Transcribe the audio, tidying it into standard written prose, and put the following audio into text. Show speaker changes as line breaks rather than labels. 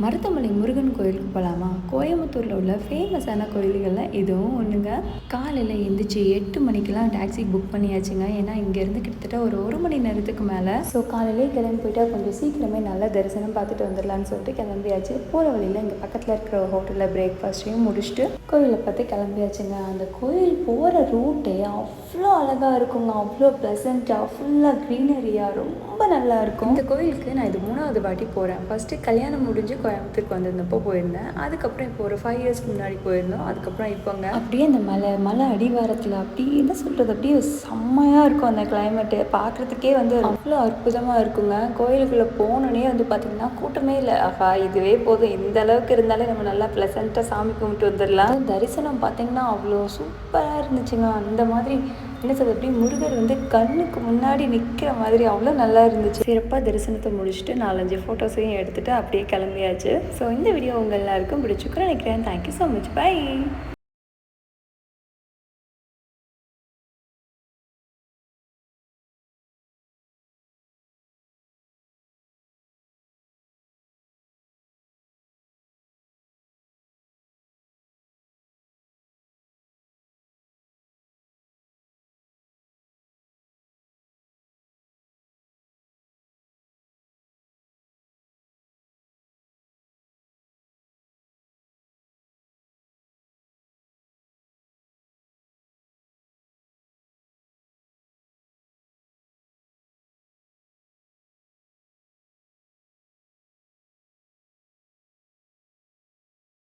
மருதமலை முருகன் கோயிலுக்கு போகலாமா? கோயம்புத்தூரில் உள்ள ஃபேமஸான கோயில்களில் இதுவும் ஒன்றுங்க. காலையில் எழுந்திரிச்சி 8 மணிக்கெலாம் டாக்ஸி புக் பண்ணியாச்சுங்க. ஏன்னா இங்கேருந்து கிட்டத்தட்ட ஒரு மணி நேரத்துக்கு மேலே. ஸோ காலையிலே கிளம்பி போயிட்டா கொஞ்சம் சீக்கிரமே நல்லா தரிசனம் பார்த்துட்டு வந்துடலான்னு சொல்லிட்டு கிளம்பியாச்சு. போகிற வழியில் இங்கே பக்கத்தில் இருக்கிற ஹோட்டலில் பிரேக்ஃபாஸ்ட்டையும் முடிச்சுட்டு கோயிலை பார்த்து கிளம்பியாச்சுங்க. அந்த கோயில் போகிற ரூட்டே அவ்வளோ அழகாக இருக்குங்க. அவ்வளோ ப்ளசண்ட்டாக ஃபுல்லாக க்ரீனரியாக ரொம்ப நல்லா இருக்கும். இந்த கோயிலுக்கு நான் இது 3வது வாட்டி போகிறேன். ஃபஸ்ட்டு கல்யாணம் முடிஞ்சு கோயம்புத்தூருக்கு வந்திருந்தப்போ போயிருந்தேன். அதுக்கப்புறம் இப்போ ஒரு 5 இயர்ஸ்க்கு முன்னாடி போயிருந்தோம். அதுக்கப்புறம் இப்போங்க அப்படியே அந்த மலை அடிவாரத்தில் அப்படியே என்ன சொல்கிறது, அப்படியே செம்மையாக இருக்கும். அந்த கிளைமேட்டு பார்க்குறதுக்கே அவ்வளோ அற்புதமாக இருக்குங்க. கோயிலுக்குள்ளே போனோடனே பார்த்திங்கன்னா கூட்டமே இல்லை. ஆஹா, இதுவே போதும், இந்த அளவுக்கு இருந்தாலே நம்ம நல்லா ப்ளசண்ட்டாக சாமி கும்பிட்டு வந்துடலாம். தரிசனம் பார்த்திங்கன்னா அவ்வளோ சூப்பராக இருந்துச்சுங்க. அந்த மாதிரி என்ன சொல்றது, அப்படியே முருகர் கண்ணுக்கு முன்னாடி நிற்கிற மாதிரி அவ்வளோ நல்லா இருந்துச்சு. சிறப்பாக தரிசனத்தை முடிச்சுட்டு 4-5 ஃபோட்டோஸையும் எடுத்துகிட்டு அப்படியே கிளம்பியாச்சு. ஸோ இந்த வீடியோ உங்கள் எல்லாருக்கும் பிடிச்சிருக்குன்னு நினைக்கிறேன். Thank you so much. பை.